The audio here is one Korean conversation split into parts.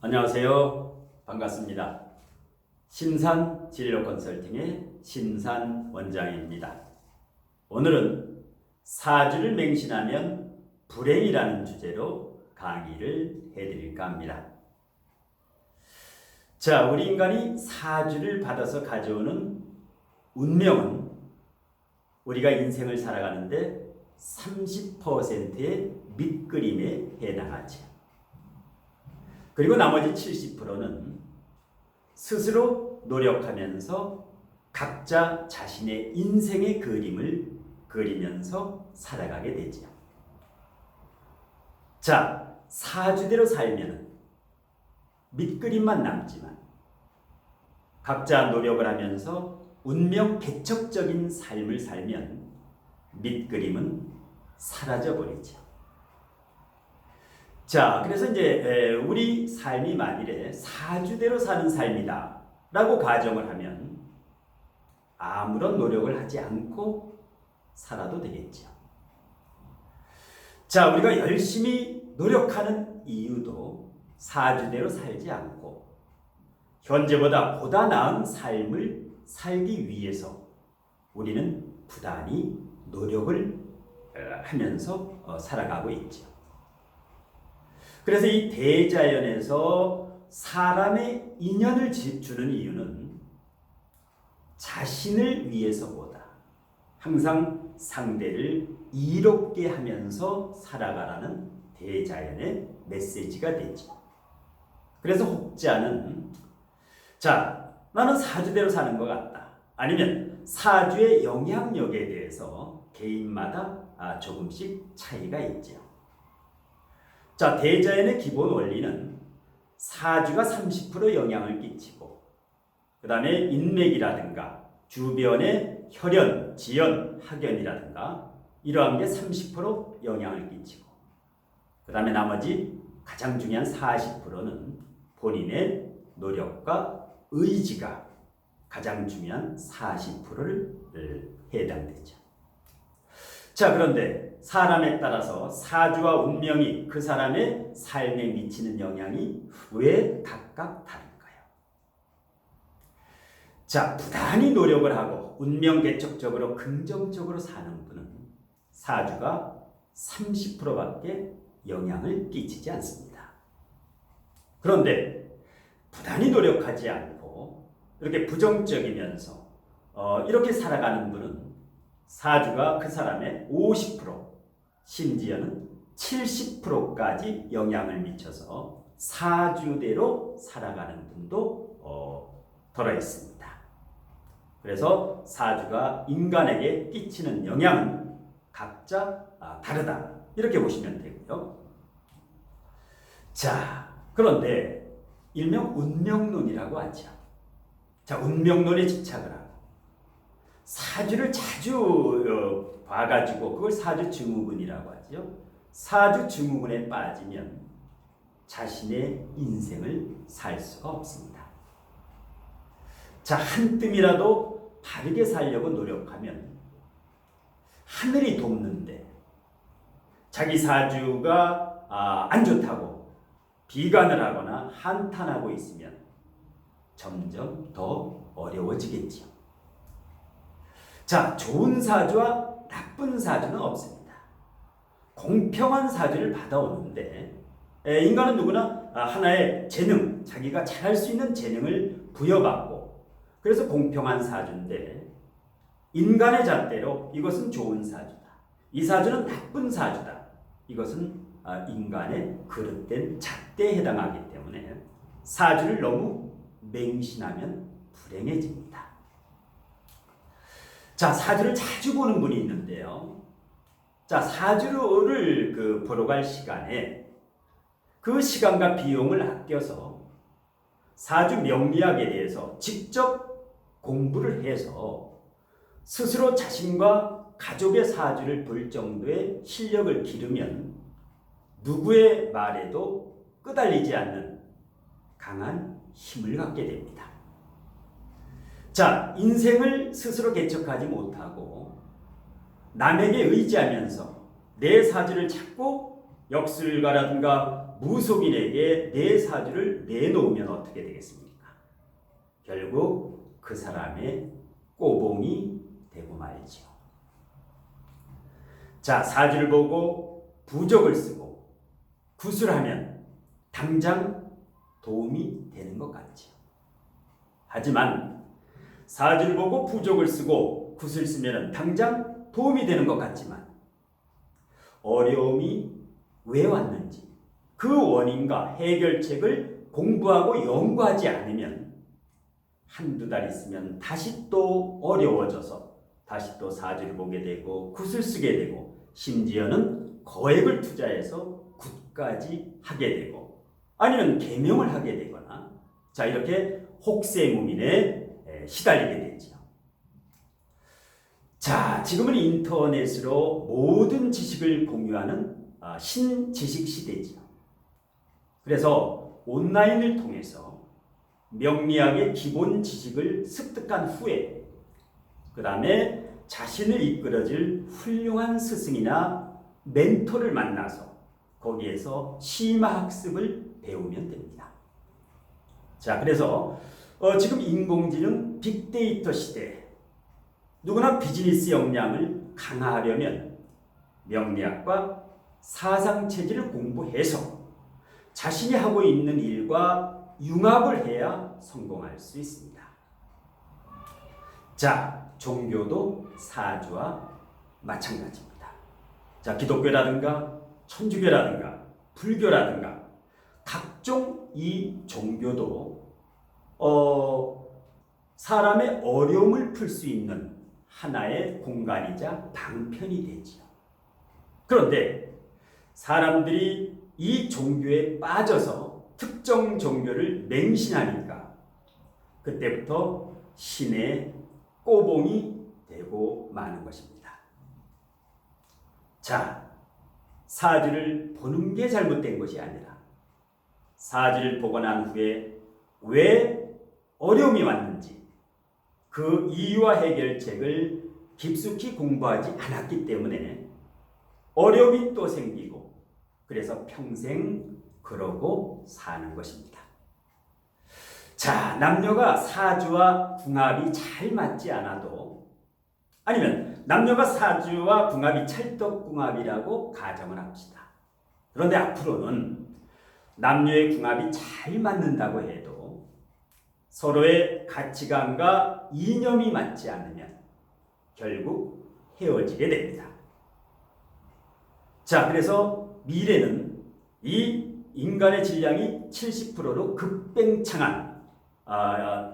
안녕하세요. 반갑습니다. 신산 진로 컨설팅의 신산 원장입니다. 오늘은 사주를 맹신하면 불행이라는 주제로 강의를 해드릴까 합니다. 자, 우리 인간이 사주를 받아서 가져오는 운명은 우리가 인생을 살아가는데 30%의 밑그림에 해당하죠. 그리고 나머지 70%는 스스로 노력하면서 각자 자신의 인생의 그림을 그리면서 살아가게 되죠. 자, 사주대로 살면 밑그림만 남지만 각자 노력을 하면서 운명 개척적인 삶을 살면 밑그림은 사라져버리죠. 자, 그래서 이제 우리 삶이 만일에 사주대로 사는 삶이다 라고 가정을 하면 아무런 노력을 하지 않고 살아도 되겠죠. 자, 우리가 열심히 노력하는 이유도 사주대로 살지 않고 현재보다 보다 나은 삶을 살기 위해서 우리는 부단히 노력을 하면서 살아가고 있죠. 그래서 이 대자연에서 사람의 인연을 주는 이유는 자신을 위해서보다 항상 상대를 이롭게 하면서 살아가라는 대자연의 메시지가 되죠. 그래서 혹자는 자, 나는 사주대로 사는 것 같다. 아니면 사주의 영향력에 대해서 개인마다 조금씩 차이가 있죠. 자, 대자연의 기본 원리는 사주가 30% 영향을 끼치고 그 다음에 인맥이라든가 주변의 혈연, 지연, 학연이라든가 이러한 게 30% 영향을 끼치고 그 다음에 나머지 가장 중요한 40%는 본인의 노력과 의지가 가장 중요한 40%를 해당되죠. 자, 그런데 사람에 따라서 사주와 운명이 그 사람의 삶에 미치는 영향이 왜 각각 다른가요? 자, 부단히 노력을 하고 운명 개척적으로 긍정적으로 사는 분은 사주가 30%밖에 영향을 끼치지 않습니다. 그런데 부단히 노력하지 않고 이렇게 부정적이면서 이렇게 살아가는 분은 사주가 그 사람의 50% 심지어는 70%까지 영향을 미쳐서 사주대로 살아가는 분도 들어 있습니다. 그래서 사주가 인간에게 끼치는 영향은 각자 다르다 이렇게 보시면 되고요. 자, 그런데 일명 운명론이라고 하죠. 자, 운명론에 집착을 하고 사주를 자주 봐가지고 그걸 사주 증후군이라고 하죠. 사주 증후군에 빠지면 자신의 인생을 살 수가 없습니다. 자, 한 뜸이라도 바르게 살려고 노력하면 하늘이 돕는데 자기 사주가 안 좋다고 비관을 하거나 한탄하고 있으면 점점 더 어려워지겠죠. 자, 좋은 사주와 나쁜 사주는 없습니다. 공평한 사주를 받아오는데 인간은 누구나 하나의 재능, 자기가 잘할 수 있는 재능을 부여받고 그래서 공평한 사주인데 인간의 잣대로 이것은 좋은 사주다. 이 사주는 나쁜 사주다. 이것은 인간의 그릇된 잣대에 해당하기 때문에 사주를 너무 맹신하면 불행해집니다. 자, 사주를 자주 보는 분이 있는데요. 자, 사주를 보러 갈 시간에 그 시간과 비용을 아껴서 사주 명리학에 대해서 직접 공부를 해서 스스로 자신과 가족의 사주를 볼 정도의 실력을 기르면 누구의 말에도 끄달리지 않는 강한 힘을 갖게 됩니다. 자, 인생을 스스로 개척하지 못하고 남에게 의지하면서 내 사주를 찾고 역술가라든가 무속인에게 내 사주를 내놓으면 어떻게 되겠습니까? 결국 그 사람의 꼬봉이 되고 말이죠. 자, 사주를 보고 부적을 쓰고 구술하면 당장 도움이 되는 것 같죠. 하지만 사주를 보고 부적을 쓰고 구슬 쓰면 당장 도움이 되는 것 같지만 어려움이 왜 왔는지 그 원인과 해결책을 공부하고 연구하지 않으면 한두 달 있으면 다시 또 어려워져서 다시 또 사주를 보게 되고 굿을 쓰게 되고 심지어는 거액을 투자해서 굿까지 하게 되고 아니면 계명을 하게 되거나 자 이렇게 혹세무민에 시달리게 되죠. 자, 지금은 인터넷으로 모든 지식을 공유하는 신지식 시대지요. 그래서 온라인을 통해서 명리학의 기본 지식을 습득한 후에 그 다음에 자신을 이끌어줄 훌륭한 스승이나 멘토를 만나서 거기에서 심화학습을 배우면 됩니다. 자, 그래서 지금 인공지능 빅데이터 시대 누구나 비즈니스 역량을 강화하려면 명리학과 사상체질을 공부해서 자신이 하고 있는 일과 융합을 해야 성공할 수 있습니다. 자, 종교도 사주와 마찬가지입니다. 자, 기독교라든가 천주교라든가 불교라든가 각종 이 종교도 사람의 어려움을 풀 수 있는 하나의 공간이자 방편이 되지요. 그런데 사람들이 이 종교에 빠져서 특정 종교를 맹신하니까 그때부터 신의 꼬봉이 되고 마는 것입니다. 자, 사주를 보는 게 잘못된 것이 아니라 사주를 보고 난 후에 왜 어려움이 왔는지 그 이유와 해결책을 깊숙이 공부하지 않았기 때문에 어려움이 또 생기고 그래서 평생 그러고 사는 것입니다. 자, 남녀가 사주와 궁합이 잘 맞지 않아도 아니면 남녀가 사주와 궁합이 찰떡궁합이라고 가정을 합시다. 그런데 앞으로는 남녀의 궁합이 잘 맞는다고 해도 서로의 가치관과 이념이 맞지 않으면 결국 헤어지게 됩니다. 자, 그래서 미래는 이 인간의 질량이 70%로 급팽창한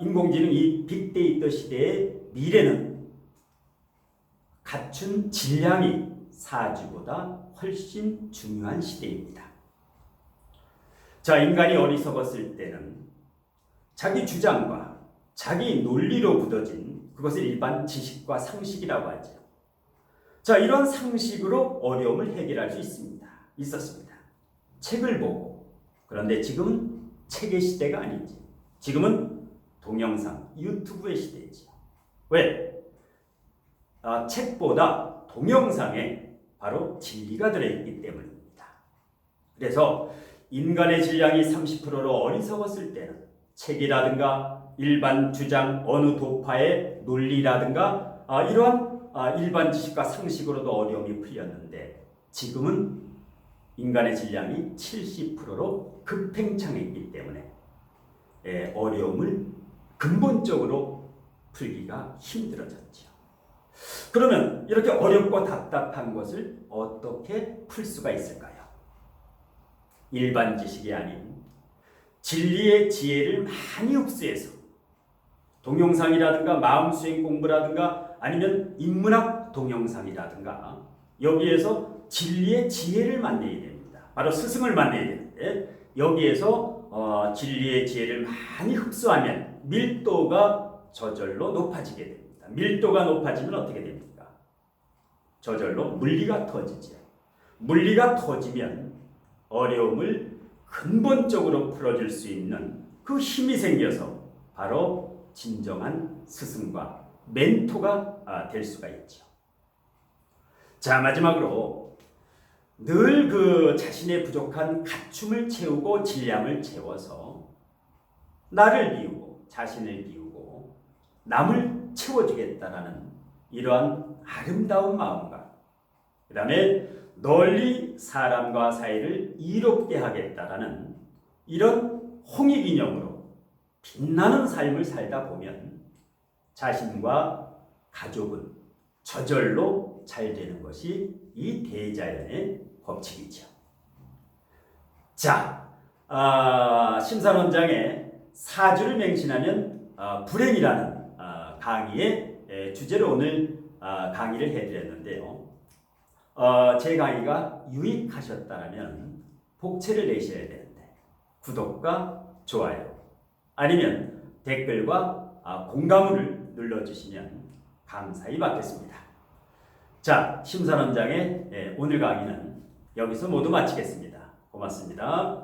인공지능 이 빅데이터 시대의 미래는 갖춘 질량이 사주보다 훨씬 중요한 시대입니다. 자, 인간이 어리석었을 때는 자기 주장과 자기 논리로 굳어진 그것을 일반 지식과 상식이라고 하죠. 자, 이런 상식으로 어려움을 해결할 수 있었습니다. 책을 보고. 그런데 지금은 책의 시대가 아니지. 지금은 동영상, 유튜브의 시대이죠. 왜? 책보다 동영상에 바로 진리가 들어있기 때문입니다. 그래서 인간의 질량이 30%로 어리석었을 때는 책이라든가 일반 주장, 어느 도파의 논리라든가 이러한 일반 지식과 상식으로도 어려움이 풀렸는데 지금은 인간의 질량이 70%로 급팽창했기 때문에 어려움을 근본적으로 풀기가 힘들어졌죠. 그러면 이렇게 어렵고 답답한 것을 어떻게 풀 수가 있을까요? 일반 지식이 아닌 진리의 지혜를 많이 흡수해서 동영상이라든가 마음수행 공부라든가 아니면 인문학 동영상이라든가 여기에서 진리의 지혜를 만나야 됩니다. 바로 스승을 만나야 되는데 여기에서 진리의 지혜를 많이 흡수하면 밀도가 저절로 높아지게 됩니다. 밀도가 높아지면 어떻게 됩니까? 저절로 물리가 터지죠. 물리가 터지면 어려움을 근본적으로 풀어줄 수 있는 그 힘이 생겨서 바로 진정한 스승과 멘토가 될 수가 있죠. 자, 마지막으로 늘 그 자신의 부족한 갖춤을 채우고 질량을 채워서 나를 비우고 자신을 비우고 남을 채워주겠다라는 이러한 아름다운 마음과 그 다음에 널리 사람과 사이를 이롭게 하겠다라는 이런 홍익인형으로 빛나는 삶을 살다 보면 자신과 가족은 저절로 잘 되는 것이 이 대자연의 법칙이죠. 자, 심산원장의 사주를 맹신하면 불행이라는 강의의 주제로 오늘 강의를 해드렸는데요. 제 강의가 유익하셨다면 복채를 내셔야 되는데 구독과 좋아요 아니면 댓글과 공감을 눌러주시면 감사히 받겠습니다. 자, 심산원장의 오늘 강의는 여기서 모두 마치겠습니다. 고맙습니다.